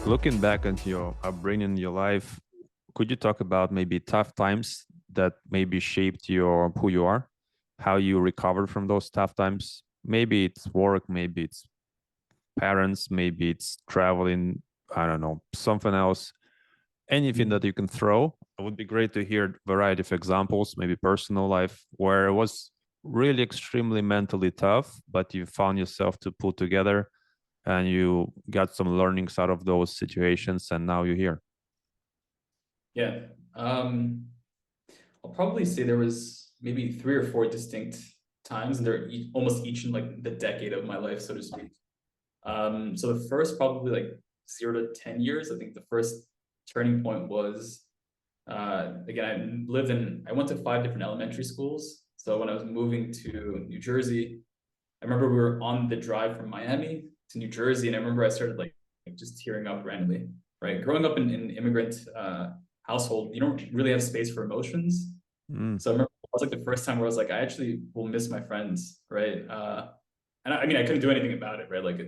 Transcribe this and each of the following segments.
Looking back into your upbringing, your life, could you talk about maybe tough times that maybe shaped your who you are, how you recovered from those tough times? Maybe it's work, maybe it's parents, maybe it's traveling, I don't know, something else. Anything that Mm. you can throw. It would be great to hear a variety of examples, maybe personal life, where it was really extremely mentally tough, but you found yourself to pull together and you got some learnings out of those situations, and now you're here. Yeah. Um, I'll probably say there was maybe three or four distinct times, and they're almost each in like the decade of my life, so to speak. So the first probably like 0 to 10 years, I think the first turning point was again, I went to five different elementary schools. So when I was moving to New Jersey, I remember we were on the drive from Miami to New Jersey, and I remember I started like just tearing up randomly. Right, growing up in an immigrant household, you don't really have space for emotions. Mm. So I remember it was like the first time where I was like, I actually will miss my friends, right? And I mean, I couldn't do anything about it, right? Like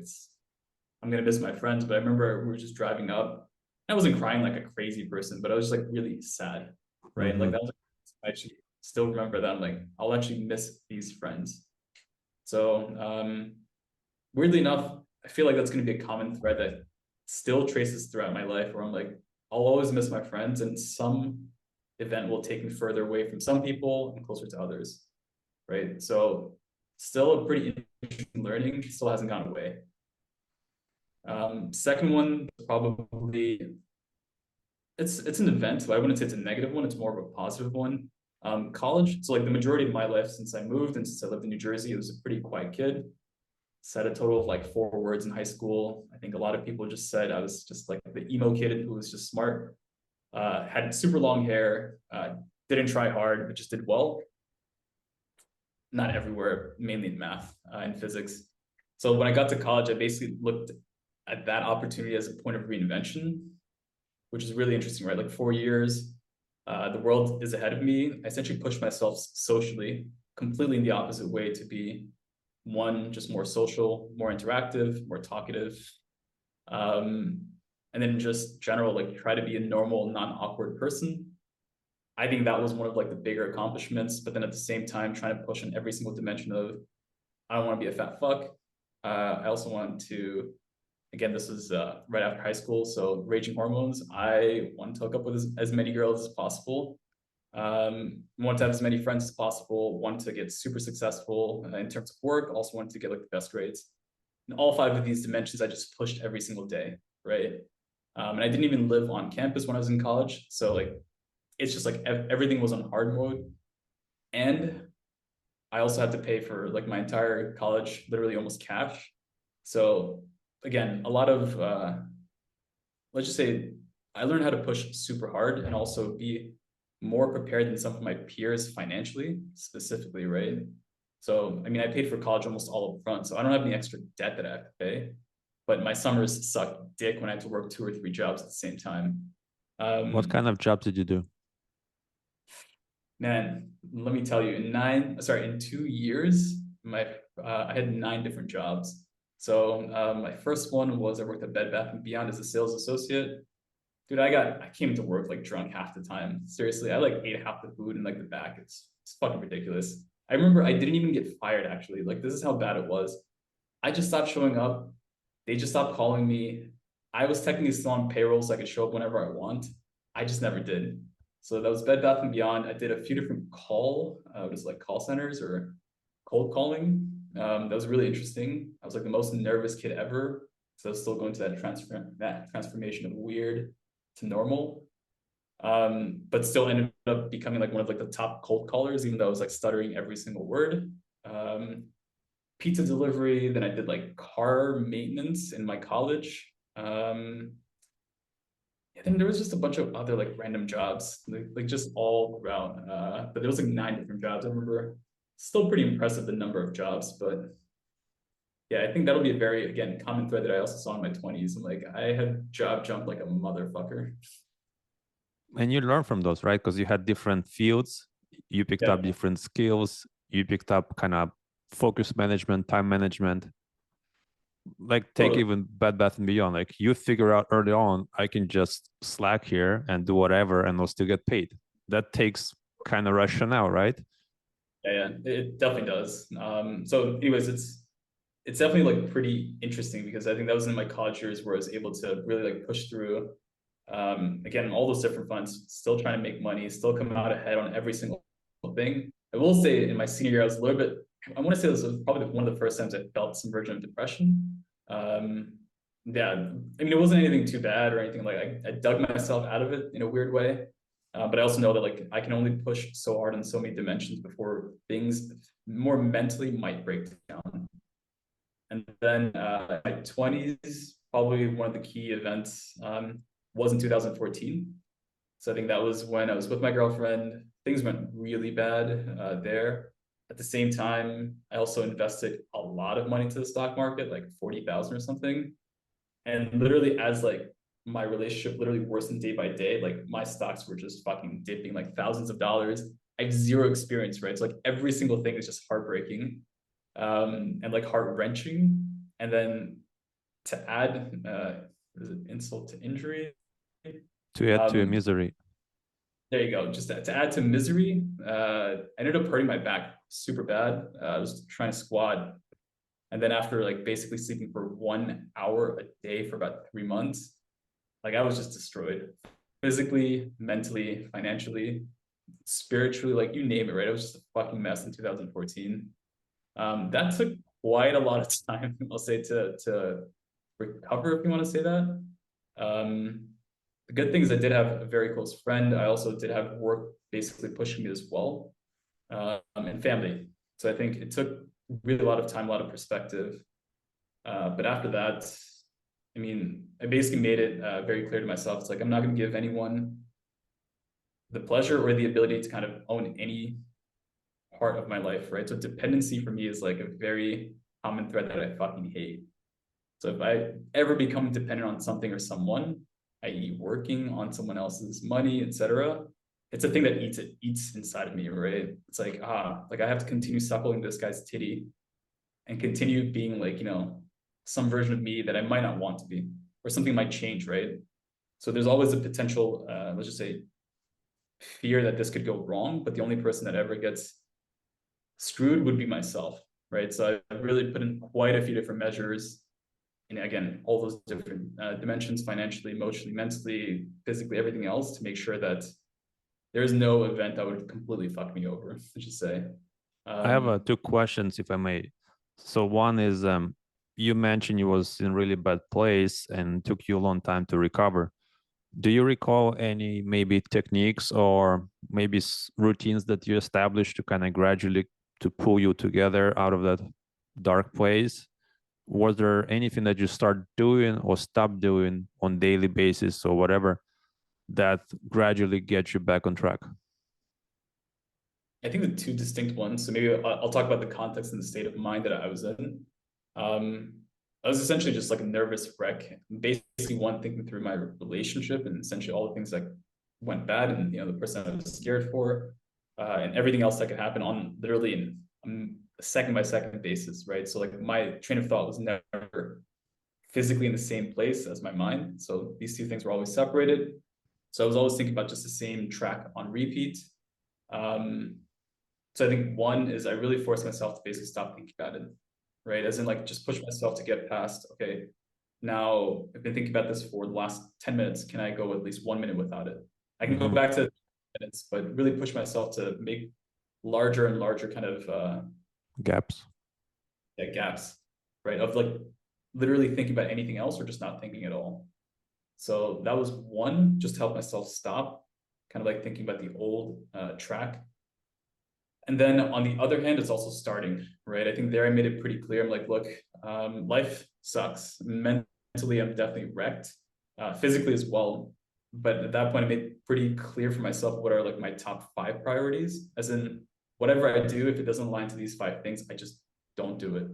I'm gonna miss my friends. But I remember we were just driving up. I wasn't crying like a crazy person, but I was just like really sad, right? Like Mm-hmm. that was, I actually still remember that. I'm like, I'll actually miss these friends. So weirdly enough, I feel like that's going to be a common thread that still traces throughout my life where I'm like, I'll always miss my friends, and some event will take me further away from some people and closer to others. Right. So still a pretty interesting learning, still hasn't gone away. Second one, probably it's an event, so I wouldn't say it's a negative one, it's more of a positive one. College. So like the majority of my life since I moved and since I lived in New Jersey, it was a pretty quiet kid. Said a total of like 4 words in high school. I think a lot of people just said I was just like the emo kid who was just smart, had super long hair, didn't try hard, but just did well. Not everywhere, mainly in math and physics. So when I got to college, I basically looked at that opportunity as a point of reinvention, which is really interesting, right? Like 4 years, the world is ahead of me. I essentially pushed myself socially completely in the opposite way to be one, just more social, more interactive, more talkative, um, and then just general, like try to be a normal, non-awkward person. I think that was one of like the bigger accomplishments. But then at the same time, trying to push on every single dimension of I don't want to be a fat fuck. I also want to, again, this was right after high school, so raging hormones. I want to hook up with as many girls as possible. Want to have as many friends as possible. Want to get super successful in terms of work. Also want to get like the best grades. In all five of these dimensions, I just pushed every single day, right? And I didn't even live on campus when I was in college, so like it's just like everything was on hard mode, and I also had to pay for like my entire college, literally almost cash. So again, a lot of let's just say I learned how to push super hard and also be more prepared than some of my peers financially, specifically, right? So I mean, I paid for college almost all up front, so I don't have any extra debt that I have to pay. But my summers sucked dick when I had to work 2 or 3 jobs at the same time. What Um, kind of jobs did you do? Man, let me tell you, in 2 years, I had 9 different jobs. So my first one was I worked at Bed Bath and Beyond as a sales associate. Dude, I came to work like drunk half the time. Seriously, I like ate half the food in like the back. It's fucking ridiculous. I remember I didn't even get fired actually. Like this is how bad it was. I just stopped showing up. They just stopped calling me. I was technically still on payroll, so I could show up whenever I want. I just never did. So that was Bed Bath and Beyond. I did a few different just like call centers or cold calling. That was really interesting. I was like the most nervous kid ever. So I was still going to that transformation of weird to normal. But still ended up becoming like one of like the top cold callers, even though I was like stuttering every single word. Um, Pizza delivery. Then I did like car maintenance in my college. Yeah, then there was just a bunch of other like random jobs, like just all around. But there was like 9 different jobs. I remember. Still pretty impressive the number of jobs, but yeah, I think that'll be a very again common thread that I also saw in my 20s. I'm like, I had job jump like a motherfucker. And you learn from those, right? Because you had different fields, you picked up Yeah, different skills, you picked up kind of focus management, time management. Like take Totally. even Bed Bath and Beyond. Like you figure out early on, I can just slack here and do whatever, and I'll still get paid. That takes kind of rationale, right? Yeah, it definitely does. So anyways, it's definitely like pretty interesting because I think that was in my college years where I was able to really like push through again all those different funds, still trying to make money, still come out ahead on every single thing. I will say in my senior year, I was a little bit, I want to say this was probably one of the first times I felt some version of depression. Um, yeah, I mean, it wasn't anything too bad or anything like I dug myself out of it in a weird way. But I also know that like I can only push so hard on so many dimensions before things more mentally might break down. And then my 20s, probably one of the key events was in 2014. So I think that was when I was with my girlfriend. Things went really bad there. At the same time, I also invested a lot of money into the stock market, like 40,000 or something. And literally, as like my relationship literally worsened day by day, like my stocks were just fucking dipping like thousands of dollars. I have zero experience, right? So like every single thing is just heartbreaking and like heart wrenching. And then to add insult to injury, To add to a um, misery. there you go. Just to add to misery, I ended up hurting my back super bad. I was trying to squat, and then after like basically sleeping for 1 hour a day for about 3 months, like I was just destroyed, physically, mentally, financially, spiritually, like you name it. Right? It was just a fucking mess in 2014. That took quite a lot of time, I'll say, to recover, if you want to say that. Um, the good thing is I did have a very close friend. I also did have work basically pushing me as well, and family. So I think it took really a lot of time, a lot of perspective. But after that, I mean, I basically made it very clear to myself. It's like I'm not going to give anyone the pleasure or the ability to kind of own any part of my life, right? So dependency for me is like a very common thread that I fucking hate. So if I ever become dependent on something or someone, i.e., working on someone else's money, etc., it's a thing that eats inside of me, right? It's like like I have to continue suckling this guy's titty and continue being like some version of me that I might not want to be, or something might change, right? So there's always a potential, let's just say, fear that this could go wrong, but the only person that ever gets screwed would be myself, right? So I've really put in quite a few different measures and again, all those different dimensions, financially, emotionally, mentally, physically, everything else to make sure that there's no event that would completely fuck me over, I should say. I have Um, two questions, if I may. So one is, you mentioned you was in really bad place and took you a long time to recover. Do you recall any maybe techniques or maybe routines that you established to kind of gradually to pull you together out of that dark place? Was there anything that you start doing or stop doing on daily basis or whatever that gradually gets you back on track? I think the two distinct ones. So maybe I'll talk about the context and the state of mind that I was in. Um, I was essentially just like a nervous wreck. Basically, one thinking through my relationship and essentially all the things that went bad, and the person I was scared for, and everything else that could happen on literally a second by second basis, right? So like my train of thought was never physically in the same place as my mind. So these two things were always separated. So I was always thinking about just the same track on repeat. Um, so I think one is I really forced myself to basically stop thinking about it, right? As in like just push myself to get past, okay, now I've been thinking about this for the last 10 minutes. Can I go at least 1 minute without it? I can go Mm-hmm. back to minutes, but really push myself to make larger and larger kind of Gaps. yeah, gaps, right? Of like literally thinking about anything else or just not thinking at all. So that was one, just to help myself stop, kind of like thinking about the old track. And then on the other hand, it's also starting, right? I think there I made it pretty clear. I'm like, look, life sucks. Mentally, I'm definitely wrecked, physically as well. But at that point, I made pretty clear for myself what are like my top five priorities. As in, whatever I do, if it doesn't align to these five things, I just don't do it.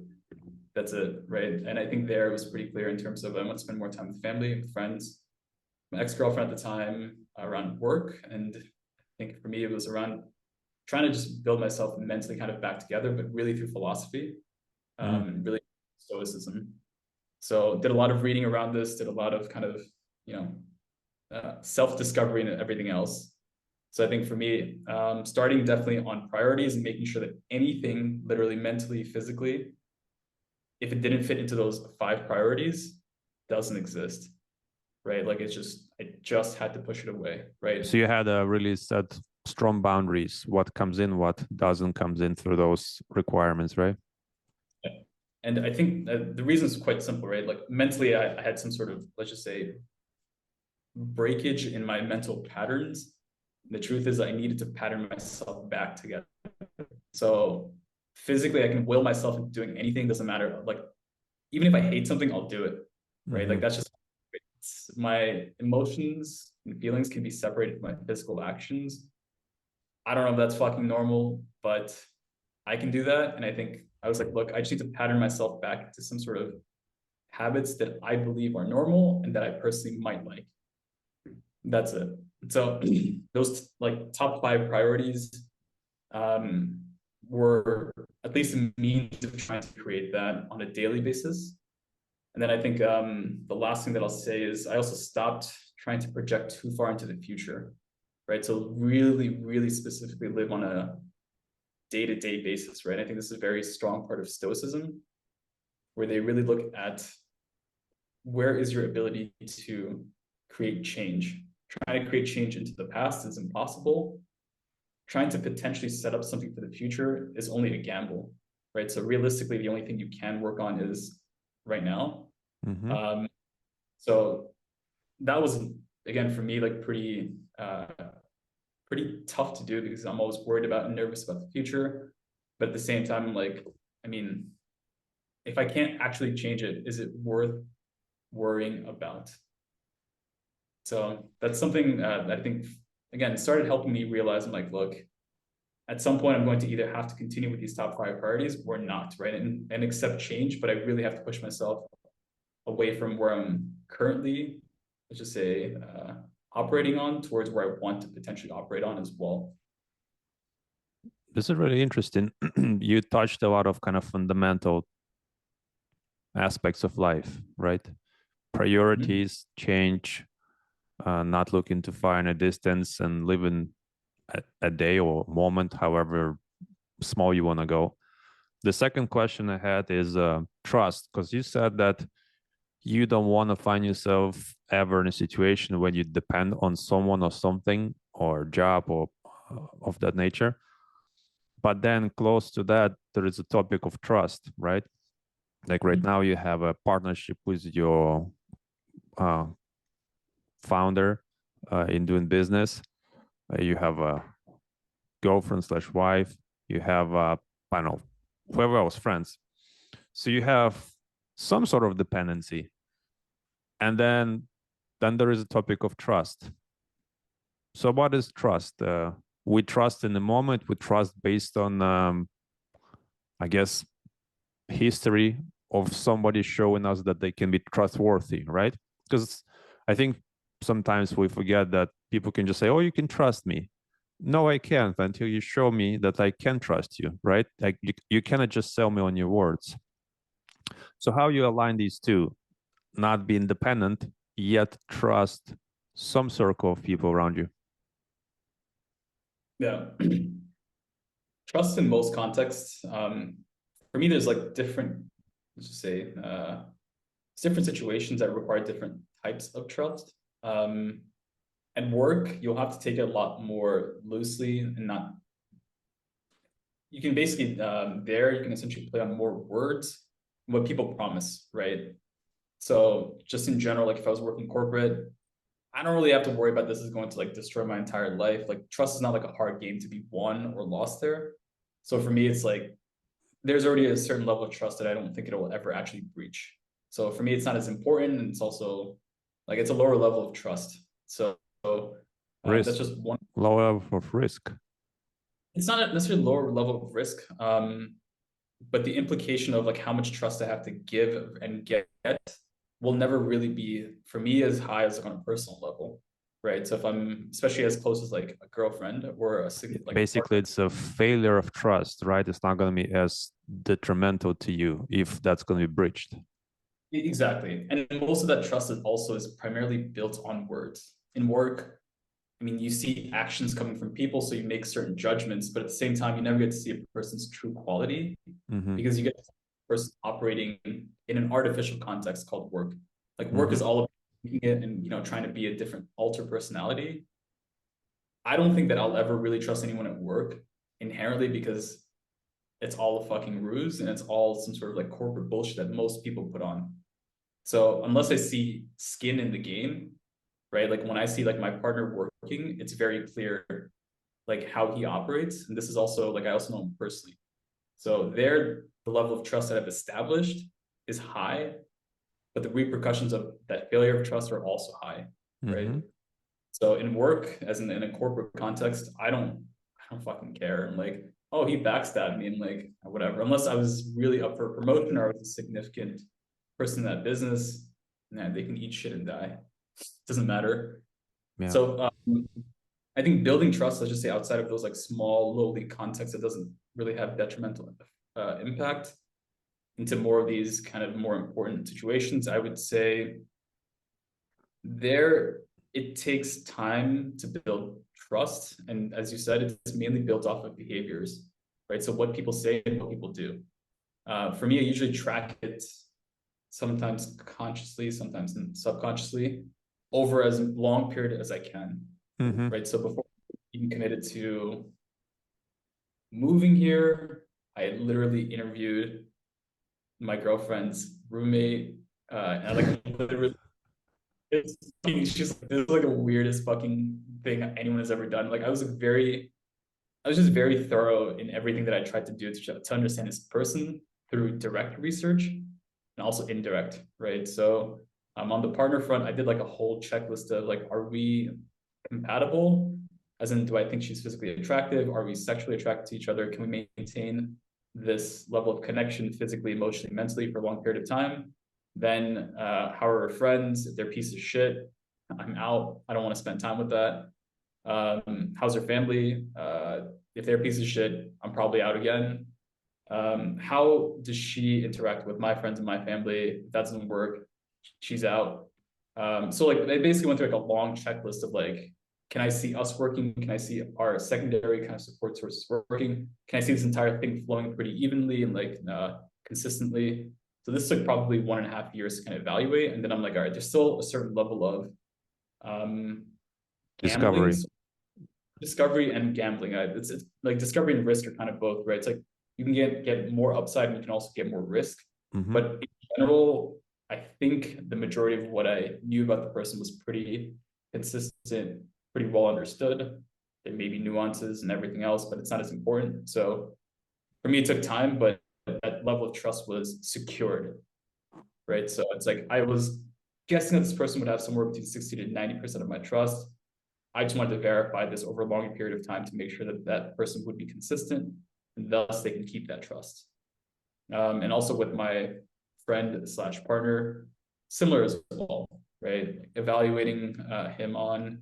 That's it, right? And I think there it was pretty clear in terms of I want to spend more time with family, with friends, my ex-girlfriend at the time, around work. And I think for me, it was around trying to just build myself mentally kind of back together, but really through philosophy, Mm. and really stoicism. So did a lot of reading around this, did a lot of kind of, you know, self-discovery and everything else. So I think for me, starting definitely on priorities and making sure that anything literally mentally, physically, if it didn't fit into those 5 priorities, doesn't exist, right? Like I just had to push it away, right? So you had a really set strong boundaries, what comes in, what doesn't comes in through those requirements, right? Yeah. And I think the reason is quite simple, right? Like mentally, I had some sort of, let's just say, breakage in my mental patterns. The truth is I needed to pattern myself back together. So physically, I can will myself into doing anything, doesn't matter. Like, even if I hate something, I'll do it, right? Like, that's just my emotions and feelings can be separated from my physical actions. I don't know if that's fucking normal, but I can do that. And I think I was like, look, I just need to pattern myself back to some sort of habits that I believe are normal and that I personally might like. That's it. So those like top 5 priorities were at least a means of trying to create that on a daily basis. And then I think the last thing that I'll say is I also stopped trying to project too far into the future, right? So really, really specifically live on a day-to-day basis, right? I think this is a very strong part of Stoicism, where they really look at where is your ability to create change. Trying to create change into the past is impossible. Trying to potentially set up something for the future is only a gamble, right? So realistically, the only thing you can work on is right now. So that was, again, for me, like pretty tough to do because I'm always worried about and nervous about the future. But at the same time, I'm like, I mean, if I can't actually change it, is it worth worrying about? So that's something that I think, again, started helping me realize I'm like, look, at some point I'm going to either have to continue with these top 5 priorities or not, right? And accept change, but I really have to push myself away from where I'm currently, let's just say, operating on towards where I want to potentially operate on as well. This is really interesting. You touched a lot of kind of fundamental aspects of life, right? Priorities, change, not looking too far in a distance and living a day or moment, however small you want to go. The second question I had is trust, because you said that you don't want to find yourself ever in a situation when you depend on someone or something or job or of that nature. But then close to that, there is a topic of trust, right? Like right now, you have a partnership with your uh, founder in doing business. You have a girlfriend slash wife. You have, I don't know, whoever else, friends. So you have some sort of dependency. And then there is a topic of trust. So what is trust? We trust in the moment. We trust based on, I guess, history of somebody showing us that they can be trustworthy, right? Because I think sometimes we forget that people can just say, oh, you can trust me. No, I can't until you show me that I can trust you, right? Like you cannot just sell me on your words. So how you align these two, not be independent, yet trust some circle of people around you? Yeah. Trust in most contexts. For me, there's like different, let's just say, different situations that require different types of trust. At work, you'll have to take it a lot more loosely and not. You can basically there you can essentially play on more words, what people promise, right? So just in general, like if I was working corporate, I don't really have to worry about this is going to like destroy my entire life. Like trust is not like a hard game to be won or lost there. So for me, it's like there's already a certain level of trust that I don't think it will ever actually breach. So for me, it's not as important, and it's also like it's a lower level of trust. So that's Risk, just one. low level of risk. It's not necessarily lower level of risk, but the implication of like how much trust I have to give and get will never really be for me as high as like on a personal level, right? So if I'm especially as close as like a girlfriend or a like basically it's a failure of trust, right? It's not going to be as detrimental to you if that's going to be breached. Exactly. And most of that trust is also is primarily built on words. In work, I mean, you see actions coming from people, so you make certain judgments, but at the same time, you never get to see a person's true quality Mm-hmm. because you get a person operating in an artificial context called work. Like work Mm-hmm. is all about making it and trying to be a different alter personality. I don't think that I'll ever really trust anyone at work inherently because it's all a fucking ruse and it's all some sort of like corporate bullshit that most people put on. So unless I see skin in the game, right? Like when I see like my partner working, it's very clear like how he operates. And this is also like I also know him personally. So there, the level of trust that I've established is high, but the repercussions of that failure of trust are also high, right? Mm-hmm. So in work, as in a corporate context, I don't fucking care. I'm like, oh, he backstabbed me and like whatever. Unless I was really up for a promotion or I was a significant person in that business, man, they can eat shit and die. Doesn't matter. Yeah. So I think building trust, let's just say outside of those like small, lowly contexts that doesn't really have detrimental impact into more of these kind of more important situations, I would say there it takes time to build trust. And as you said, it's mainly built off of behaviors, right? So what people say and what people do. For me, I usually track it sometimes consciously, sometimes subconsciously over as long period as I can, Mm-hmm. right? So before being committed to moving here, I had literally interviewed my girlfriend's roommate, and I like literally, she's like, this is like the weirdest fucking thing anyone has ever done. Like I was just very thorough in everything that I tried to do to understand this person through direct research and also indirect, right? So on the partner front, I did like a whole checklist of like, are we compatible? As in, do I think she's physically attractive? Are we sexually attracted to each other? Can we maintain this level of connection physically, emotionally, mentally for a long period of time? Then how are our friends? If they're a piece of shit, I'm out. I don't want to spend time with that. How's her family? If they're a piece of shit, I'm probably out again. How does she interact with my friends and my family? If that doesn't work, she's out. So like they basically went through like a long checklist of like, can I see us working? Can I see our secondary kind of support sources working? Can I see this entire thing flowing pretty evenly and like consistently? So this took probably 1.5 years to kind of evaluate. And then I'm like, all right, there's still a certain level of um, gambling, Discovery. so discovery and gambling. It's like discovery and risk are kind of both, right? It's like you can get more upside and you can also get more risk. Mm-hmm. But in general, I think the majority of what I knew about the person was pretty consistent, pretty well understood. There may be nuances and everything else, but it's not as important. So for me, it took time, but that level of trust was secured, right? So it's like I was guessing that this person would have somewhere between 60 to 90% of my trust. I just wanted to verify this over a longer period of time to make sure that that person would be consistent and thus they can keep that trust. And also with my friend slash partner, similar as well, right? Evaluating him on,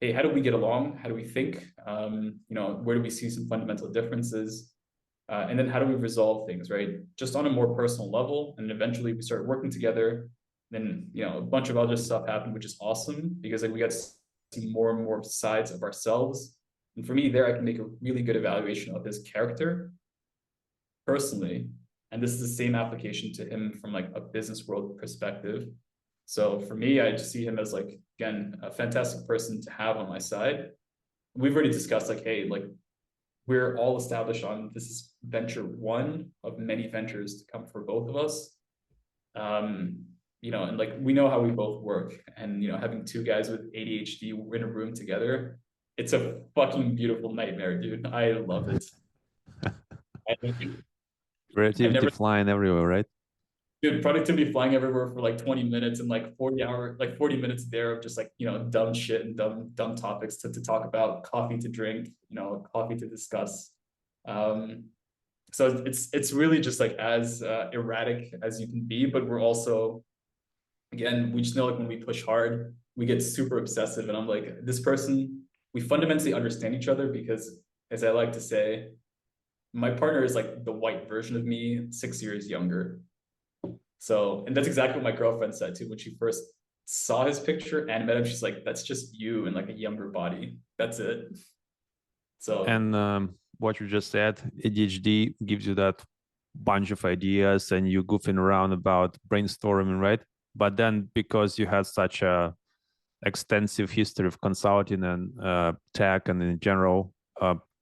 hey, how do we get along? How do we think? Where do we see some fundamental differences? And then how do we resolve things, right? Just on a more personal level. And eventually we started working together. Then, a bunch of other stuff happened, which is awesome because like we got to see more and more sides of ourselves. And for me, there I can make a really good evaluation of his character personally. And this is the same application to him from like a business world perspective. So for me, I just see him as like, again, a fantastic person to have on my side. We've already discussed like, hey, like we're all established on this is venture one of many ventures to come for both of us. And like we know how we both work. And having two guys with ADHD in a room together, it's a fucking beautiful nightmare, dude. I love it. I Creativity never flying everywhere, right? Dude, productivity flying everywhere for like 20 minutes and like 40 minutes there of just like, dumb shit and dumb topics to talk about, coffee to drink, coffee to discuss. Um, so it's really just like as erratic as you can be, but we're also, again, we just know like when we push hard, we get super obsessive. And I'm like, this person, we fundamentally understand each other because, as I like to say, my partner is like the white version of me, 6 years younger. So, and that's exactly what my girlfriend said too when she first saw his picture and met him. She's like, "That's just you in like a younger body. That's it." So, And what you just said, ADHD gives you that bunch of ideas and you goofing around about brainstorming, right? But then because you had such a extensive history of consulting and tech and in general,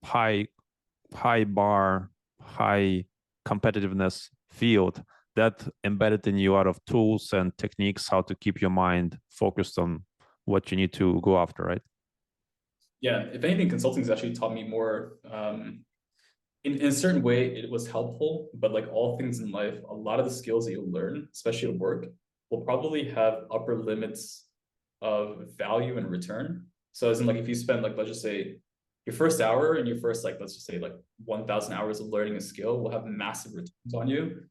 high bar, high competitiveness field, that embedded in you out of tools and techniques how to keep your mind focused on what you need to go after, right? yeah, if anything, consulting has actually taught me more. In a certain way, it was helpful, but like all things in life, a lot of the skills that you'll learn, especially at work, will probably have upper limits of value and return. So as in like if you spend like, let's just say your first hour and your first like, let's just say like 1,000 hours of learning a skill will have massive returns on you.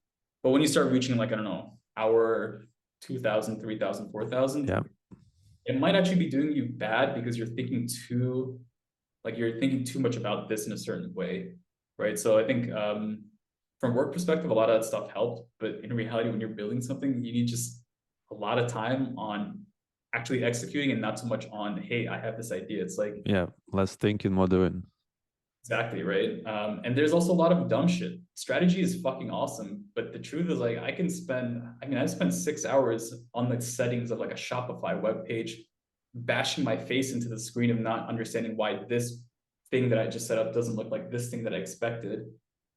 But when you start reaching like, I don't know, hour 2,000, 3,000, 4,000, Yeah. it might actually be doing you bad because you're thinking too much about this in a certain way, right? So I think from work perspective, a lot of that stuff helped, but in reality, when you're building something, you need just a lot of time on actually executing and not so much on, hey, I have this idea. It's like, Yeah, less thinking, more doing. exactly, right? And there's also a lot of dumb shit. Strategy is fucking awesome, but the truth is like I spent 6 hours on the settings of like a Shopify web page, bashing my face into the screen of not understanding why this thing that I just set up doesn't look like this thing that I expected.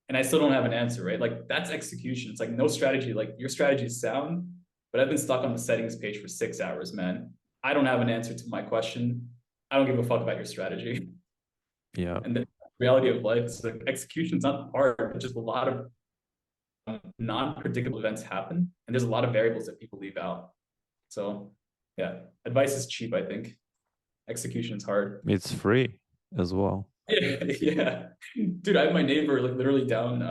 And I still don't have an answer, right? Like that's execution. It's like no strategy, like your strategy is sound, but I've been stuck on the settings page for 6 hours, man. I don't have an answer to my question. I don't give a fuck about your strategy. Yeah. And the reality of life is like execution's not hard, but just a lot of non-predictable events happen, and there's a lot of variables that people leave out. So yeah, advice is cheap, I think. Execution is hard. It's free as well. Yeah, yeah. Dude, I have my neighbor like literally down.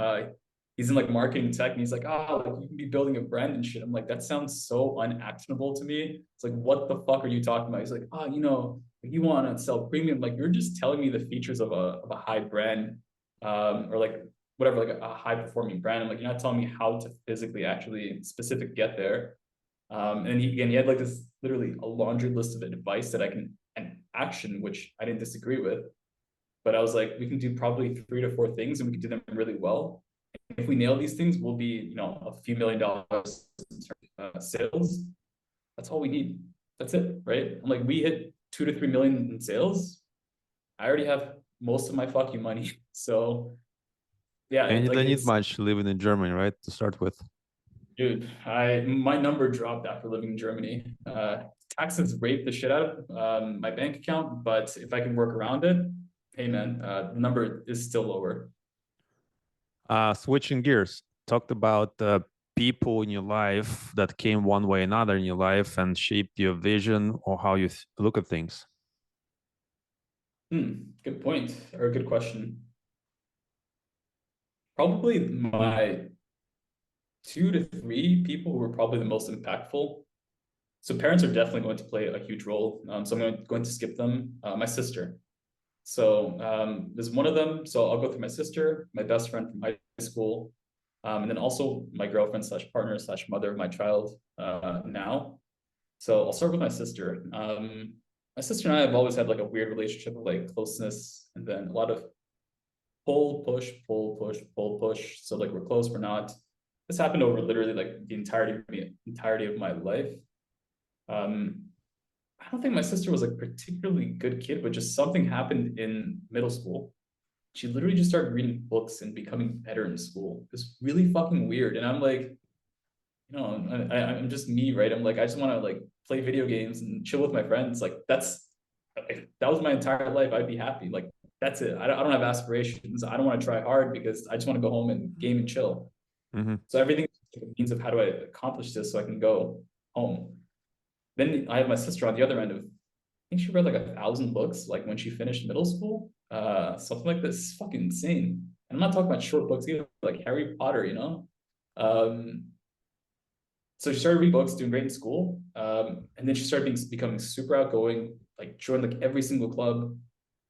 He's in like marketing tech, and he's like, "Oh, like you can be building a brand and shit." I'm like, that sounds so unactionable to me. It's like, what the fuck are you talking about? He's like, "Oh, you want to sell premium? Like, you're just telling me the features of a high brand, or like whatever, like a high performing brand. I'm like, you're not telling me how to physically actually specific get there." And he had like this literally a laundry list of advice that I can and action, which I didn't disagree with. But I was like, we can do probably 3 to 4 things and we can do them really well. If we nail these things, we'll be, a few $1 million in terms of sales. That's all we need. That's it, right? I'm like, we hit 2 to 3 million in sales. I already have most of my fuck you money. So yeah, And you like don't need it's, much living in Germany, right? To start with. dude, my number dropped after living in Germany. Taxes raped the shit out of my bank account, but if I can work around it, hey man, the number is still lower. Switching gears, talked about people in your life that came one way or another in your life and shaped your vision or how you look at things. Good point, or a good question. Probably my 2 to 3 people who were probably the most impactful. So parents are definitely going to play a huge role. So I'm going to skip them. My sister. So there's one of them. So I'll go through my sister, my best friend from high school, and then also my girlfriend slash partner slash mother of my child now. So I'll start with my sister. My sister and I have always had like a weird relationship of like closeness, and then a lot of pull, push, pull, push, pull, push. So like we're close, we're not. This happened over literally like the entirety of my life. Um, I don't think my sister was a particularly good kid, but just something happened in middle school. She literally just started reading books and becoming better in school. It's really fucking weird. And I'm like, I'm just me, right? I'm like, I just want to like play video games and chill with my friends. Like if that was my entire life, I'd be happy. Like that's it. I don't have aspirations. I don't want to try hard because I just want to go home and game and chill. Mm-hmm. So everything is a means of how do I accomplish this so I can go home. Then I have my sister on the other end of, I think she read like 1,000 books, like when she finished middle school, something like this. It's fucking insane. And I'm not talking about short books either, like Harry Potter, you know? Um, so she started reading books, doing great in school. And then she started becoming super outgoing, like joined like every single club.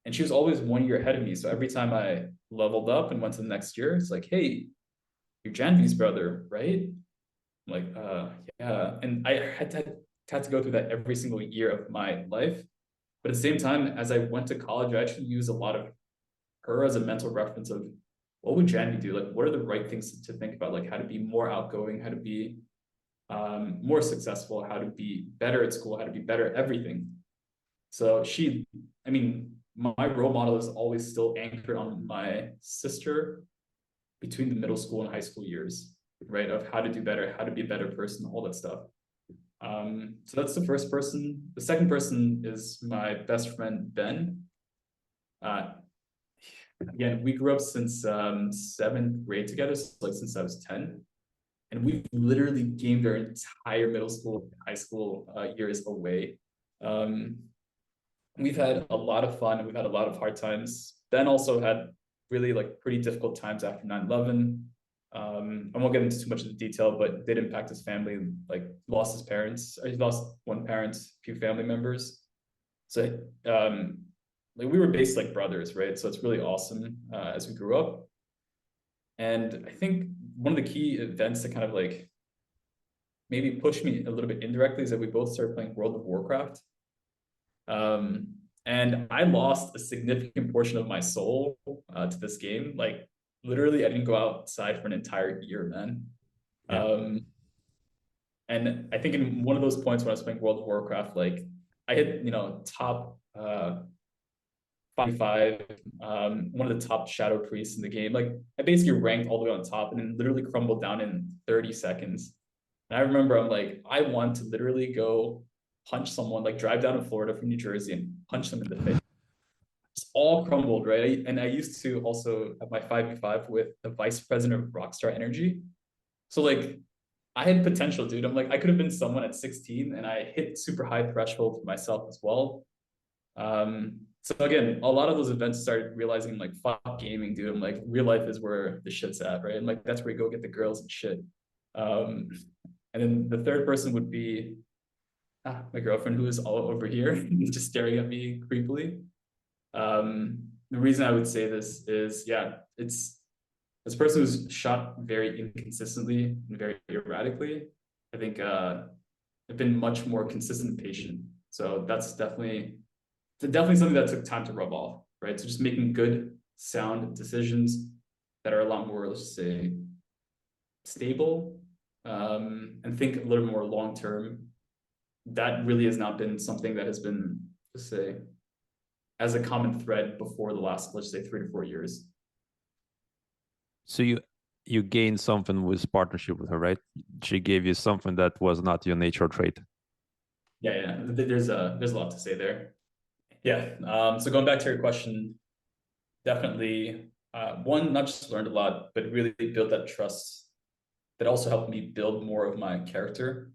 And she was always 1 year ahead of me. So every time I leveled up and went to the next year, it's like, hey, you're Janvi's brother, right? I'm like, yeah. And I had to go through that every single year of my life. But at the same time, as I went to college, I actually used a lot of her as a mental reference of what would Jamie do? Like, what are the right things to think about? Like, how to be more outgoing, how to be more successful, how to be better at school, how to be better at everything. So she, I mean, my role model is always still anchored on my sister between the middle school and high school years, right? Of how to do better, how to be a better person, all that stuff. So that's the first person. The second person is my best friend, Ben. Uh, Again, we grew up since seventh grade together, so like since I was 10. And we've literally gamed our entire middle school, high school years away. Um, we've had a lot of fun and we've had a lot of hard times. Ben also had really like pretty difficult times after 9/11. I won't get into too much of the detail, but it did impact his family, like lost his parents, or he lost one parent, a few family members. So like we were based like brothers, right? So it's really awesome as we grew up. And I think one of the key events that kind of like maybe pushed me a little bit indirectly is that we both started playing World of Warcraft. Um, and I lost a significant portion of my soul to this game. Like literally, I didn't go outside for an entire year, man. Yeah. Um, and I think in one of those points when I was playing World of Warcraft, like I hit, top 5, one of the top shadow priests in the game. Like I basically ranked all the way on top and then literally crumbled down in 30 seconds. And I remember I'm like, I want to literally go punch someone, like drive down to Florida from New Jersey and punch them in the face. It's all crumbled, right? And I used to also have my 5v5 with the vice president of Rockstar Energy. So like I had potential, dude. I'm like, I could have been someone at 16 and I hit super high threshold for myself as well. So again, a lot of those events started realizing like, fuck gaming, dude. I'm like, real life is where the shit's at, right? And like, that's where you go get the girls and shit. Um, and then the third person would be my girlfriend, who is all over here, just staring at me creepily. The reason I would say this is, yeah, it's this person who's shot very inconsistently and very erratically. I think I've been much more consistent and patient. So that's definitely something that took time to rub off, right? So just making good, sound decisions that are a lot more, let's say, stable, and think a little more long term. That really has not been something that has been, let's say, as a common thread before the last, let's say, 3 to 4 years. So you gained something with partnership with her, right? She gave you something that was not your nature trait. Yeah. There's a lot to say there. Yeah. So going back to your question, definitely one, not just learned a lot, but really built that trust that also helped me build more of my character.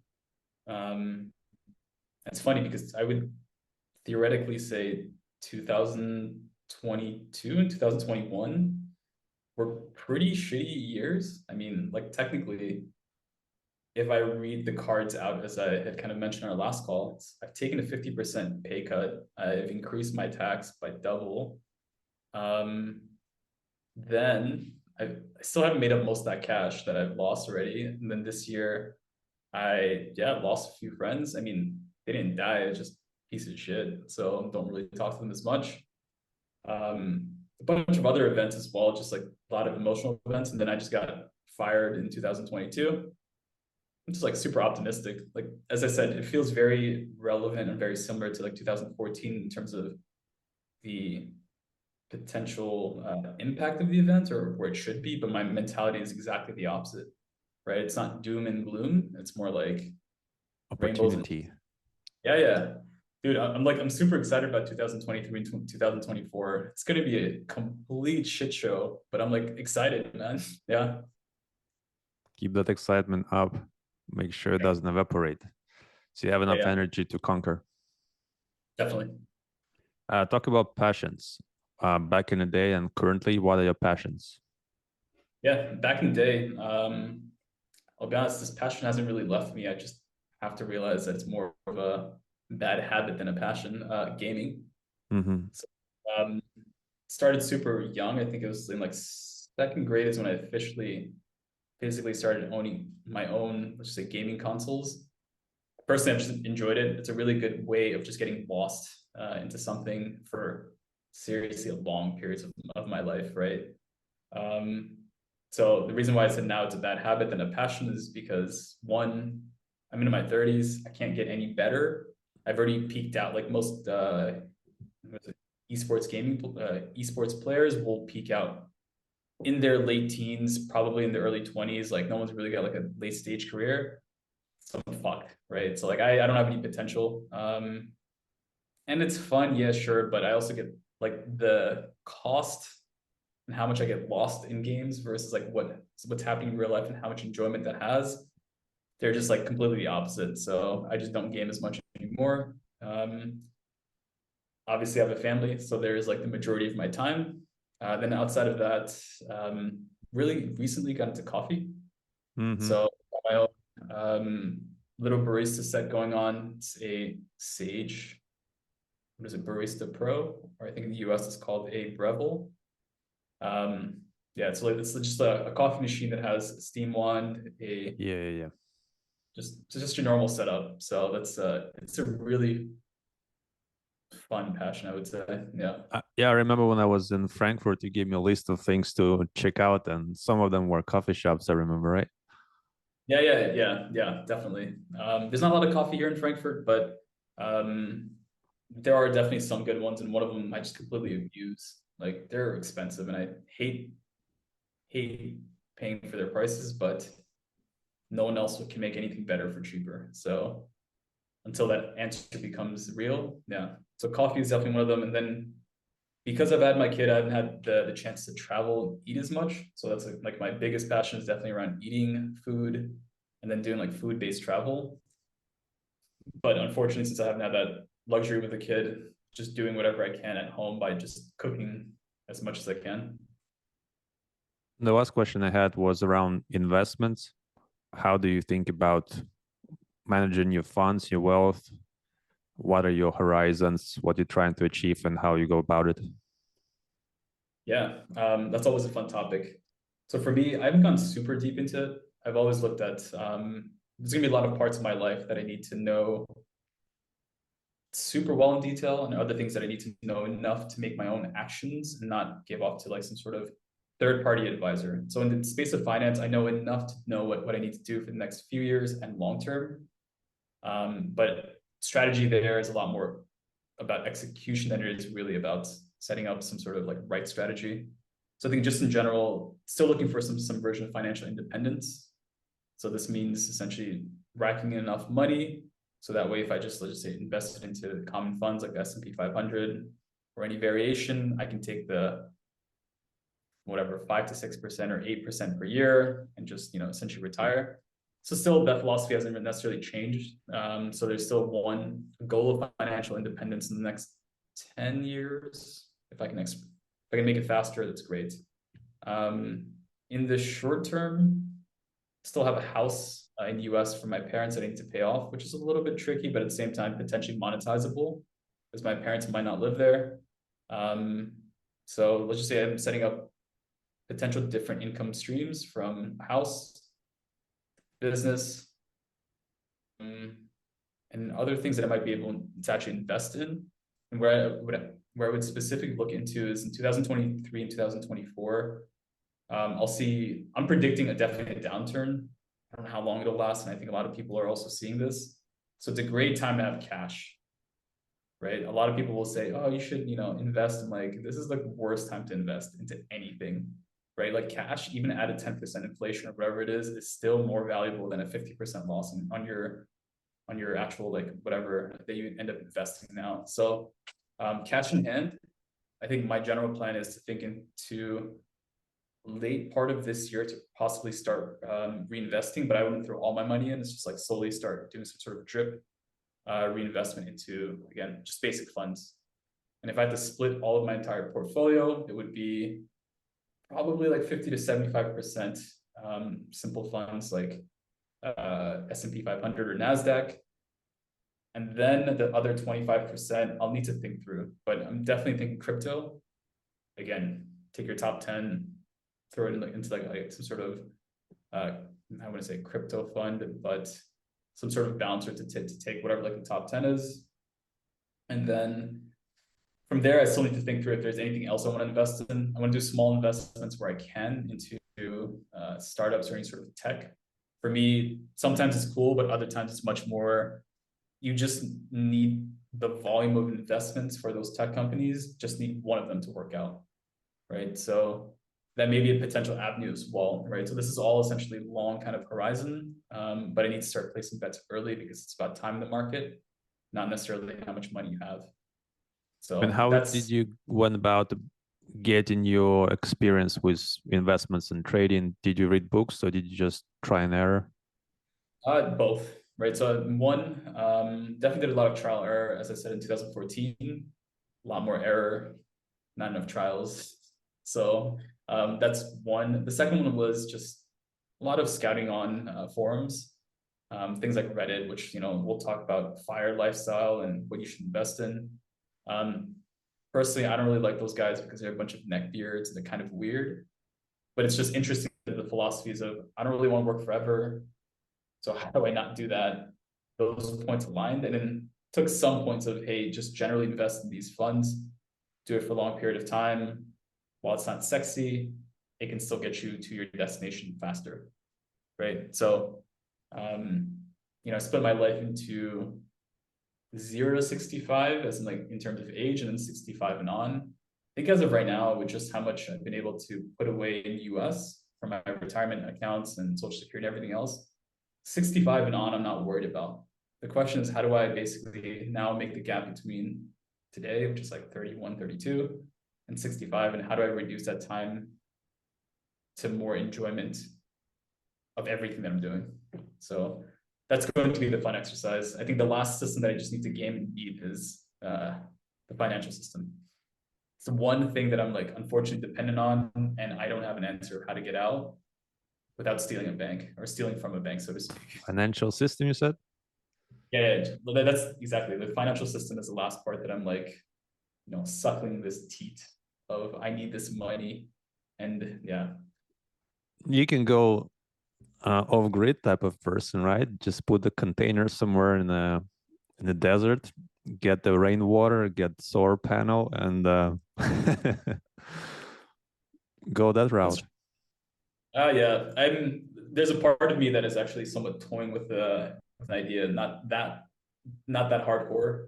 Um, it's funny because I would theoretically say 2022 and 2021 were pretty shitty years. I mean, like technically, if I read the cards out as I had kind of mentioned in our last call, I've taken a 50% pay cut. I've increased my tax by double. Um, then I still haven't made up most of that cash that I've lost already. And then this year, I lost a few friends. I mean, they didn't die, it's just piece of shit. So don't really talk to them as much. A bunch of other events as well, just like a lot of emotional events. And then I just got fired in 2022. I'm just like super optimistic. Like as I said, it feels very relevant and very similar to like 2014 in terms of the potential impact of the event or where it should be. But my mentality is exactly the opposite, right? It's not doom and gloom. It's more like rainbows and Opportunity. yeah. Dude, I'm super excited about 2023 and 2024. It's gonna be a complete shit show, but I'm like excited, man. Yeah, Keep that excitement up. Make sure it doesn't evaporate. So you have enough yeah, energy to conquer. definitely. Talk about passions. Back in the day and currently, what are your passions? Yeah, back in the day, I'll be honest, this passion hasn't really left me. I just have to realize that it's more of a bad habit than a passion. Gaming. Mm-hmm. So, started super young. I think it was in like second grade is when I officially basically started owning my own, let's just say, gaming consoles. Personally, I've just enjoyed it. It's a really good way of just getting lost into something for seriously long periods of my life, right? Um, so the reason why I said now it's a bad habit than a passion is because one, I'm in my 30s. I can't get any better. I've already peaked out. Like most esports gaming esports players will peak out in their late teens, probably in their early 20s. Like no one's really got like a late stage career. So I'm fucked, right? So like I don't have any potential. And it's fun, yeah, sure, but I also get like the cost and how much I get lost in games versus like what's happening in real life and how much enjoyment that has. They're just like completely the opposite. So I just don't game as much anymore. Obviously, I have a family, so there's like the majority of my time. Then outside of that, really recently got into coffee. Mm-hmm. So my own little barista set going on. It's a Sage. What is it? Barista Pro, or I think in the US it's called a Breville. Yeah, it's like it's just a coffee machine that has a steam wand, a Yeah, yeah, yeah. just your normal setup. So that's it's a really fun passion, I would say. Yeah. Yeah, I remember when I was in Frankfurt, you gave me a list of things to check out, and some of them were coffee shops. I remember, right? Yeah, definitely. There's not a lot of coffee here in Frankfurt, but there are definitely some good ones, and one of them I just completely abuse. Like they're expensive, and I hate paying for their prices, but no one else can make anything better for cheaper. So until that answer becomes real, yeah. So coffee is definitely one of them, and then because I've had my kid, I haven't had the chance to travel and eat as much. So that's like my biggest passion is definitely around eating food and then doing like food-based travel. But unfortunately, since I haven't had that luxury with a kid, just doing whatever I can at home by just cooking as much as I can. The last question I had was around investments. How do you think about managing your funds, your wealth? What are your horizons? What you're trying to achieve, and how you go about it? Yeah, that's always a fun topic. So for me, I haven't gone super deep into it. I've always looked at there's gonna be a lot of parts of my life that I need to know super well in detail, and other things that I need to know enough to make my own actions and not give off to like some sort of third party advisor. So in the space of finance, I know enough to know what I need to do for the next few years and long term. But strategy there is a lot more about execution than it is really about setting up some sort of like right strategy. So I think just in general, still looking for some version of financial independence. So this means essentially racking in enough money so that way if I just let's just say invested into common funds like the S&P 500 or any variation, I can take the whatever 5 to 6% or 8% per year and just essentially retire. So still that philosophy hasn't necessarily changed. So there's still one goal of financial independence in the next 10 years. If I can make it faster, that's great. In the short term, still have a house in the US for my parents that I need to pay off, which is a little bit tricky, but at the same time potentially monetizable because my parents might not live there. So let's just say I'm setting up potential different income streams from house, business, and other things that I might be able to actually invest in. And where I would specifically look into is in 2023 and 2024. I'm predicting definitely a downturn. I don't know how long it'll last, and I think a lot of people are also seeing this. So it's a great time to have cash, right? A lot of people will say, "Oh, you should, invest." And like, this is the worst time to invest into anything, right? Like cash, even at a 10% inflation or whatever it is still more valuable than a 50% loss on your actual like whatever that you end up investing now. So cash in hand, I think my general plan is to think into late part of this year to possibly start reinvesting, but I wouldn't throw all my money in. It's just like slowly start doing some sort of drip reinvestment into, again, just basic funds. And if I had to split all of my entire portfolio, it would be probably like 50 to 75% simple funds like S&P 500 or NASDAQ. And then the other 25%, I'll need to think through, but I'm definitely thinking crypto. Again, take your top 10, throw it into like some sort of I want to say crypto fund, but some sort of bouncer to take whatever like the top 10 is. And then from there, I still need to think through if there's anything else I want to invest in. I want to do small investments where I can into startups or any sort of tech. For me, sometimes it's cool, but other times it's much more. You just need the volume of investments for those tech companies. Just need one of them to work out, right? So that may be a potential avenue as well, right? So this is all essentially long kind of horizon, but I need to start placing bets early because it's about time in the market, not necessarily how much money you have. And So how did that's you went about getting your experience with investments and trading? Did you read books or did you just try and error? both, right? So one, definitely did a lot of trial error, as I said in 2014, a lot more error, not enough trials. So that's one. The second one was just a lot of scouting on forums, things like Reddit, which we'll talk about FIRE lifestyle and what you should invest in. Um, Personally, I don't really like those guys because they have a bunch of neck beards and they're kind of weird. But it's just interesting the philosophies of I don't really want to work forever. So how do I not do that? Those points aligned, and then took some points of hey, just generally invest in these funds, do it for a long period of time. While it's not sexy, it can still get you to your destination faster, right? So, I split my life into 0 to 65 as in like in terms of age, and then 65 and on. I think as of right now, with just how much I've been able to put away in the US for my retirement accounts and social security and everything else, 65 and on, I'm not worried about. The question is, how do I basically now make the gap between today, which is like 31, 32, and 65, and how do I reduce that time to more enjoyment of everything that I'm doing? So that's going to be the fun exercise. I think the last system that I just need to game and beat is the financial system. It's the one thing that I'm like unfortunately dependent on, and I don't have an answer of how to get out without stealing a bank or stealing from a bank, so to speak. Financial system, you said? Yeah, that's exactly the financial system is the last part that I'm like, suckling this teat of I need this money, and yeah, You can go off-grid type of person, right? Just put the container somewhere in the desert, get the rainwater, get solar panel, and go that that's route. yeah. There's a part of me that is actually somewhat toying with the idea, not that hardcore,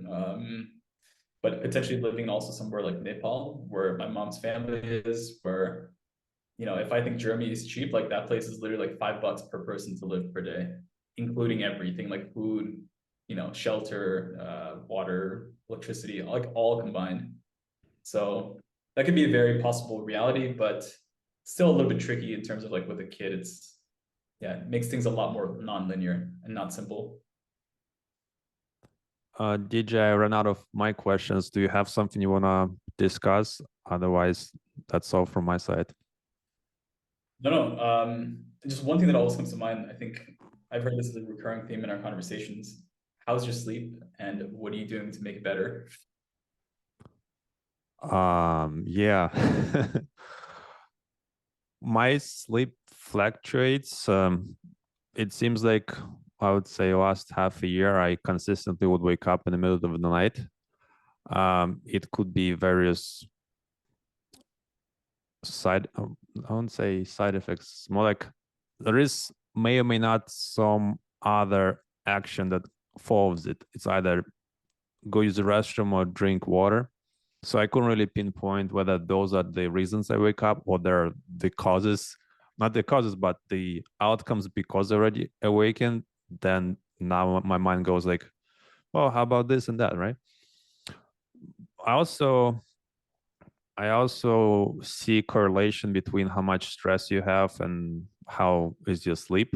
but potentially living also somewhere like Nepal, where my mom's family is, where if I think Germany is cheap, like that place is literally like $5 per person to live per day, including everything like food, shelter, water, electricity, like all combined. So that could be a very possible reality, but still a little bit tricky in terms of like with a kid. It makes things a lot more non-linear and not simple. DJ, I ran out of my questions. Do you have something you want to discuss? Otherwise, that's all from my side. No, no. Just one thing that always comes to mind. I think I've heard this is a recurring theme in our conversations. How's your sleep, and what are you doing to make it better? Yeah. My sleep fluctuates. It seems like I would say last half a year, I consistently would wake up in the middle of the night. It could be various I won't say side effects, more like there is may or may not some other action that follows it. It's either go use the restroom or drink water. So I couldn't really pinpoint whether those are the reasons I wake up or they're the causes, not the causes, but the outcomes because I already awakened. Then now my mind goes like, oh, how about this and that, right? I also I also see correlation between how much stress you have and how is your sleep.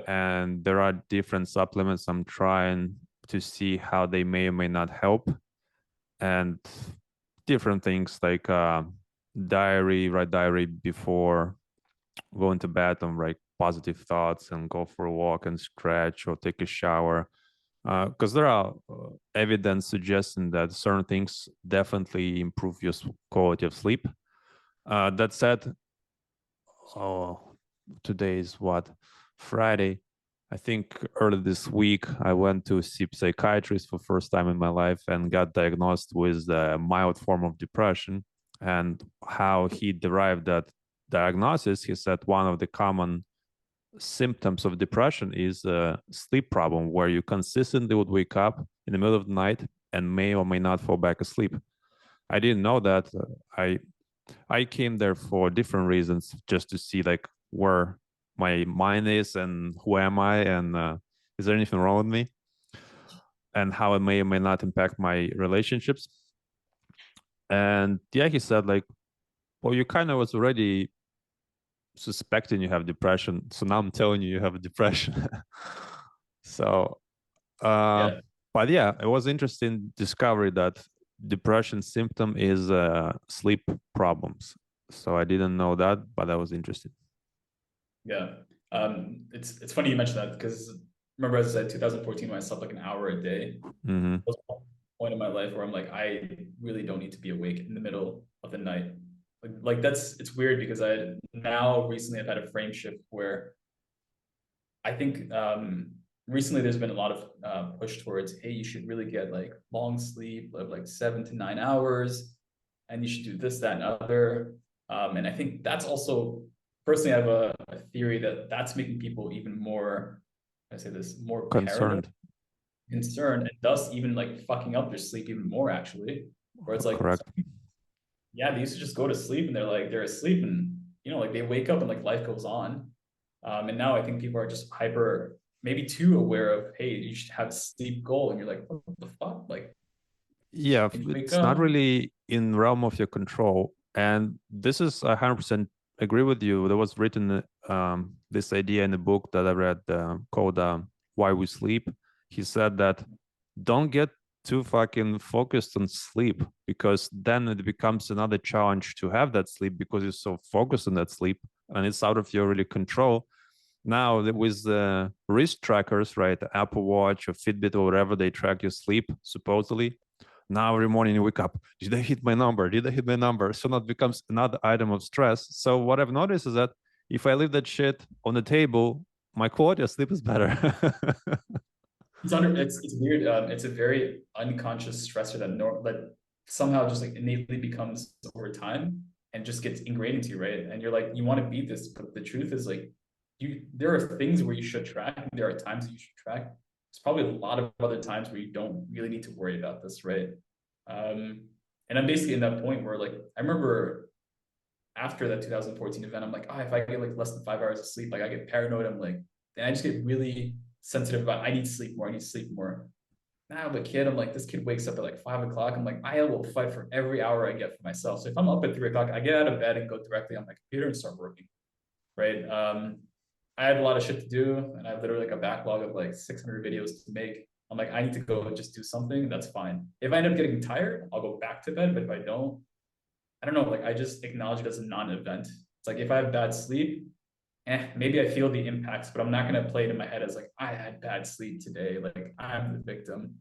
And there are different supplements I'm trying to see how they may or may not help. And different things like write diary before going to bed and write positive thoughts and go for a walk and stretch or take a shower. Because there are evidence suggesting that certain things definitely improve your quality of sleep. That said, oh, today is what, Friday. I think early this week I went to see psychiatrist for first time in my life and got diagnosed with a mild form of depression. And how he derived that diagnosis, he said one of the common symptoms of depression is a sleep problem where you consistently would wake up in the middle of the night and may or may not fall back asleep. I didn't know that. I came there for different reasons, just to see like where my mind is and who am I, and is there anything wrong with me, and how it may or may not impact my relationships. And yeah, he said like, well, you kind of was already suspecting you have depression, so now I'm telling you you have a depression. So uh Yeah. but yeah, it was interesting discovery that depression symptom is sleep problems. So I didn't know that, but that was interesting. Yeah. It's funny you mentioned that because remember as I said 2014 when I slept like an hour a day. Mm-hmm. Was a point in my life where I'm like, I really don't need to be awake in the middle of the night. Like that's it's weird because I now recently I've had a frame shift where I think recently there's been a lot of push towards, hey, you should really get like long sleep of like 7 to 9 hours, and you should do this, that, and other. And I think that's also personally, I have a theory that that's making people even more, I say this, more paranoid, Concerned. concerned, and thus even like fucking up their sleep even more, actually. Where it's like, Correct. yeah, they used to just go to sleep and they're asleep and like they wake up and like life goes on. And now I think people are just hyper, maybe too aware of, hey, you should have a sleep goal, and you're like, what the fuck? Like, Yeah, can you wake it's not up? really in realm of your control. And this is 100% agree with you. There was written this idea in a book that I read called Why We Sleep. He said that don't get too fucking focused on sleep, because then it becomes another challenge to have that sleep because you're so focused on that sleep and it's out of your really control. Now with the wrist trackers, right, the Apple Watch or Fitbit or whatever, they track your sleep supposedly. Now every morning you wake up, did I hit my number? Did I hit my number? So that becomes another item of stress. So what I've noticed is that if I leave that shit on the table, my quality of sleep is better. It's weird. It's a very unconscious stressor that somehow just like innately becomes over time and just gets ingrained into you, right? And you're like, you want to beat this, but the truth is like, there are things where you should track. There are times that you should track. There's probably a lot of other times where you don't really need to worry about this, right? Um, and I'm basically in that point where like I remember after that 2014 event, I'm like, oh, if I get like less than 5 hours of sleep, like I get paranoid. I'm like, and I just get really sensitive about I need to sleep more. I need to sleep more. Now I have a kid. I'm like, this kid wakes up at like 5 o'clock. I'm like, I will fight for every hour I get for myself. So if I'm up at 3 o'clock, I get out of bed and go directly on my computer and start working. Right. I have a lot of shit to do, and I have literally like a backlog of like 600 videos to make. I'm like, I need to go and just do something. That's fine. If I end up getting tired, I'll go back to bed. But if I don't, I don't know, like I just acknowledge it as a non-event. It's like if I have bad sleep, maybe I feel the impacts, but I'm not gonna play it in my head as like I had bad sleep today. Like I'm the victim.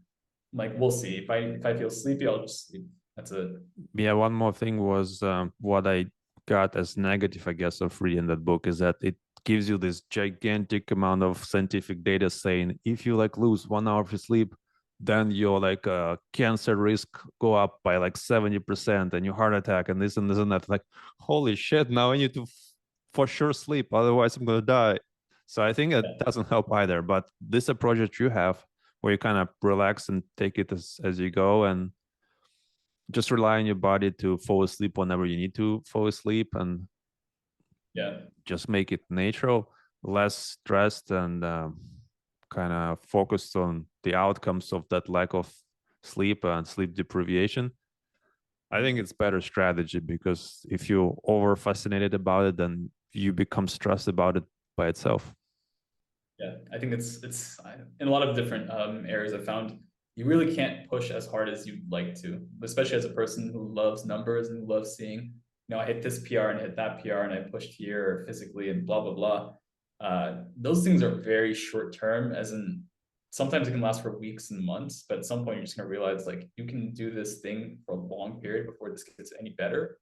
Like we'll see. If I feel sleepy, I'll just sleep. That's it. Yeah, one more thing was what I got as negative, I guess, of reading that book is that it gives you this gigantic amount of scientific data saying if you like lose 1 hour of your sleep, then your like cancer risk go up by like 70% and your heart attack and this and this and that. Like, holy shit, now I need to for sure sleep, otherwise I'm gonna die. So I think it Yeah. doesn't help either. But this approach that you have, where you kind of relax and take it as you go and just rely on your body to fall asleep whenever you need to fall asleep and Yeah. just make it natural, less stressed and kind of focused on the outcomes of that lack of sleep and sleep deprivation. I think it's better strategy, because if you're over fascinated about it, then you become stressed about it by itself. Yeah, I think it's in a lot of different areas. I found you really can't push as hard as you'd like to, especially as a person who loves numbers and who loves seeing, I hit this PR and hit that PR and I pushed here physically and blah blah blah. Those things are very short term, as in sometimes it can last for weeks and months, but at some point you're just gonna realize like you can do this thing for a long period before this gets any better.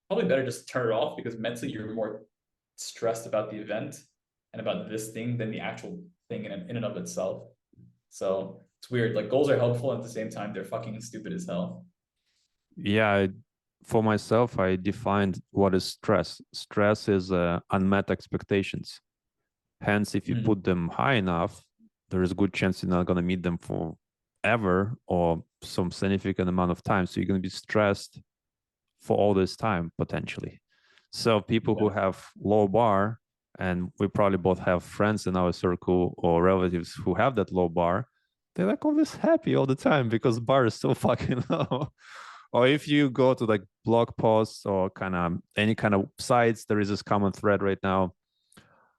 Probably better just turn it off because mentally you're more stressed about the event and about this thing than the actual thing in and of itself. So it's weird. Like goals are helpful, and at the same time, they're fucking stupid as hell. Yeah, for myself, I defined what is stress. Stress is unmet expectations. Hence, if you Mm. put them high enough, there is a good chance you're not going to meet them for ever or some significant amount of time. So you're going to be stressed for all this time potentially. So people Yeah. who have low bar, and we probably both have friends in our circle or relatives who have that low bar, they're like always happy all the time because bar is so fucking low. Or if you go to like blog posts or kind of any kind of sites, there is this common thread right now.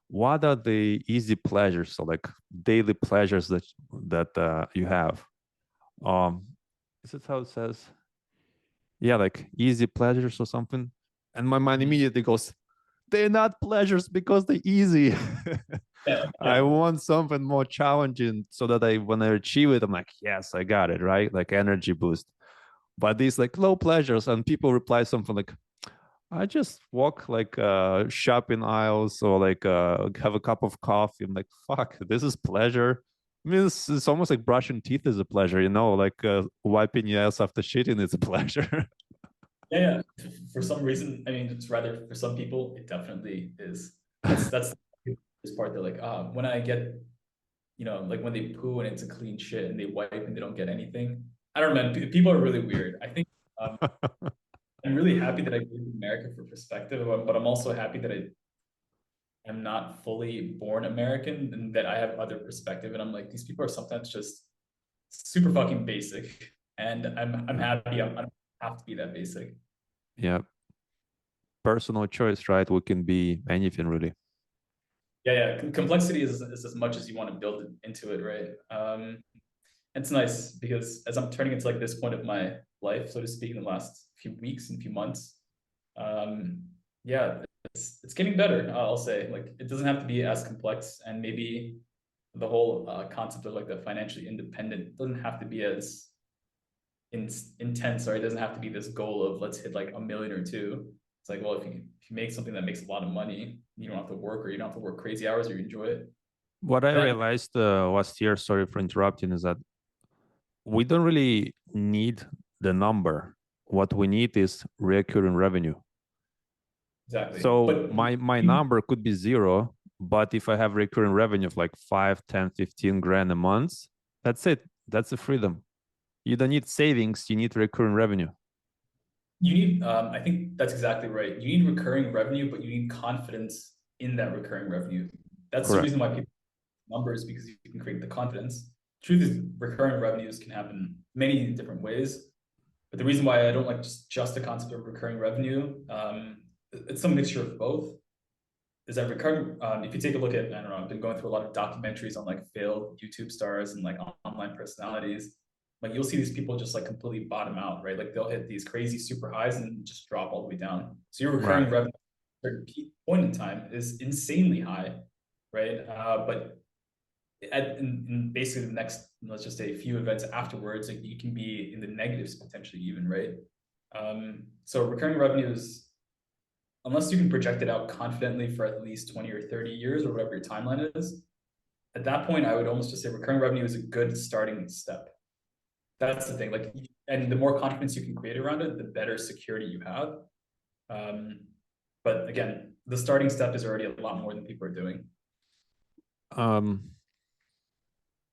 What are the easy pleasures, so like daily pleasures that you have? Um, is it how it says? Yeah, like easy pleasures or something. And my mind Mhm. immediately goes, they're not pleasures because they're easy. Yeah. I Yeah. want something more challenging so that when I achieve it, I'm like, yes, I got it, right? Like energy boost. But these like low pleasures, and people reply something like, I just walk like shopping aisles or like have a cup of coffee. I'm like, fuck, this is pleasure. I mean, it's almost like brushing teeth is a pleasure, you know, like wiping your ass after shitting is a pleasure. Yeah. Yeah. For some reason, I mean, it's rather for some people, it definitely is. That's this part. They're like, when I get, like when they poo and it's a clean shit and they wipe and they don't get anything. I don't know, man. People are really weird. I think um, I'm really happy that I moved to America for perspective, but I'm also happy that I am not fully born American and that I have other perspective. And I'm like, these people are sometimes just super fucking basic, and I'm happy I don't have to be that basic. Yeah, personal choice, right? We can be anything really. Yeah, yeah. Complexity is as much as you want to build it into it, right? It's nice because as I'm turning into like this point of my life, so to speak, in the last few weeks and few months, um, yeah, it's getting better. I'll say like it doesn't have to be as complex, and maybe the whole concept of like the financially independent doesn't have to be as intense, or it doesn't have to be this goal of let's hit like a million or two. It's like, well, if you make something that makes a lot of money, you don't have to work, or you don't have to work crazy hours, or you enjoy it. What I And that, realized last year, sorry for interrupting, is that we don't really need the number. What we need is recurring revenue. exactly. So But my number could be zero, but if I have recurring revenue of like 5, 10, 15 grand a month, that's it. That's the freedom. You don't need savings, you need recurring revenue. you need, I think that's exactly right. You need recurring revenue, but you need confidence in that recurring revenue. That's the Correct. reason why people numbers, because you can create the confidence. Truth is, recurring revenues can happen many different ways. But the reason why I don't like just the concept of recurring revenue, it's some mixture of both. Is that recurring? If you take a look at, I don't know, I've been going through a lot of documentaries on like failed YouTube stars and like online personalities. Like you'll see these people just like completely bottom out, right? Like they'll hit these crazy super highs and just drop all the way down. So your Right. recurring revenue at a certain point in time is insanely high, right? But in basically the next, let's just say, a few events afterwards, like you can be in the negatives potentially even, right? So recurring revenues, unless you can project it out confidently for at least 20 or 30 years or whatever your timeline is, at that point, I would almost just say recurring revenue is a good starting step. That's the thing. Like, and the more confidence you can create around it, the better security you have. Um, but again, the starting step is already a lot more than people are doing. Um,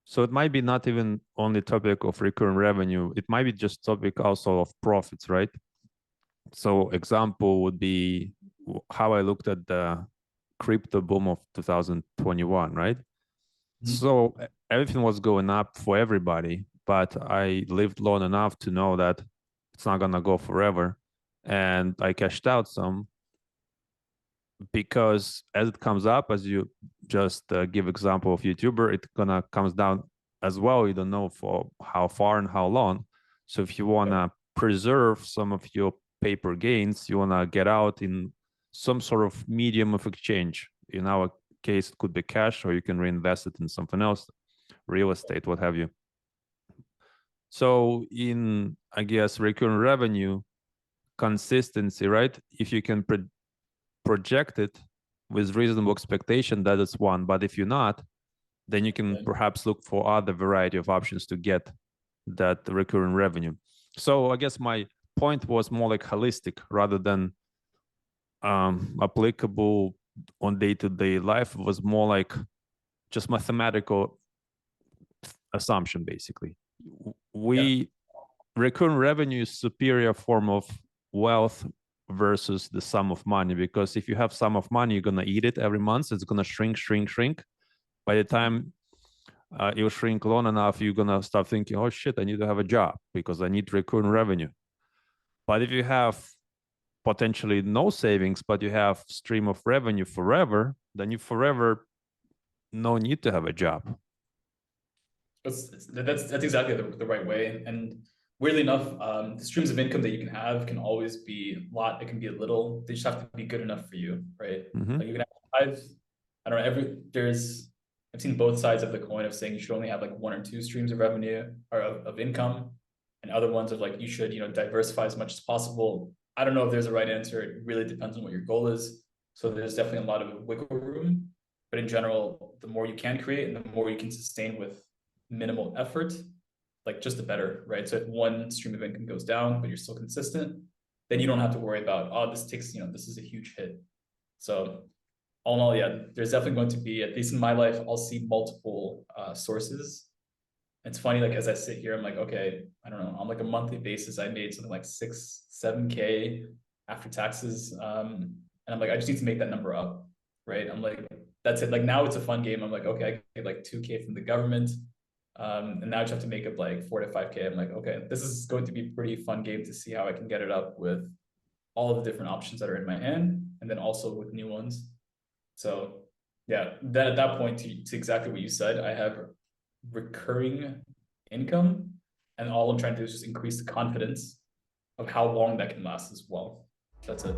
so it might be not even only topic of recurring revenue. It might be just topic also of profits, right? So example would be how I looked at the crypto boom of 2021, right? Mhm. So everything was going up for everybody, but I lived long enough to know that it's not gonna go forever, and I cashed out some because as it comes up, as you just give example of YouTuber, it gonna comes down as well. You don't know for how far and how long. So if you wanna preserve some of your paper gains, you wanna get out in some sort of medium of exchange. In our case, it could be cash, or you can reinvest it in something else, real estate, what have you. So in, I guess, recurring revenue, consistency, right? If you can project it with reasonable expectation, that is one. But if you're not, then you can perhaps look for other variety of options to get that recurring revenue. So I guess my point was more like holistic rather than applicable on day-to-day life. It was more like just mathematical assumption, basically. Recurring revenue is superior form of wealth versus the sum of money, because if you have sum of money, you're gonna eat it every month. It's gonna shrink. By the time you shrink long enough, you're gonna start thinking, oh shit, I need to have a job because I need recurring revenue. But if you have potentially no savings, but you have stream of revenue forever, then you forever no need to have a job. That's exactly the right way. And weirdly enough, the streams of income that you can have can always be a lot. It can be a little. They just have to be good enough for you, right? Mm-hmm. Like you can have I don't know. I've seen both sides of the coin of saying you should only have like one or two streams of revenue or of income, and other ones of like you should diversify as much as possible. I don't know if there's a right answer. It really depends on what your goal is. So there's definitely a lot of wiggle room. But in general, the more you can create and the more you can sustain with minimal effort, like just the better, right? So if one stream of income goes down, but you're still consistent, then you don't have to worry about, oh, this is a huge hit. So all in all, yeah, there's definitely going to be, at least in my life, I'll see multiple sources. It's funny, like as I sit here, I'm like, okay, I don't know, on like a monthly basis, I made something like 7K after taxes. And I'm like, I just need to make that number up, right? I'm like, that's it. Like now it's a fun game. I'm like, okay, I get like 2K from the government. And now I just have to make up like 4 to 5K. I'm like, okay, this is going to be a pretty fun game to see how I can get it up with all of the different options that are in my hand, and then also with new ones. So yeah, then at that point, to exactly what you said, I have recurring income, and all I'm trying to do is just increase the confidence of how long that can last as well. That's it.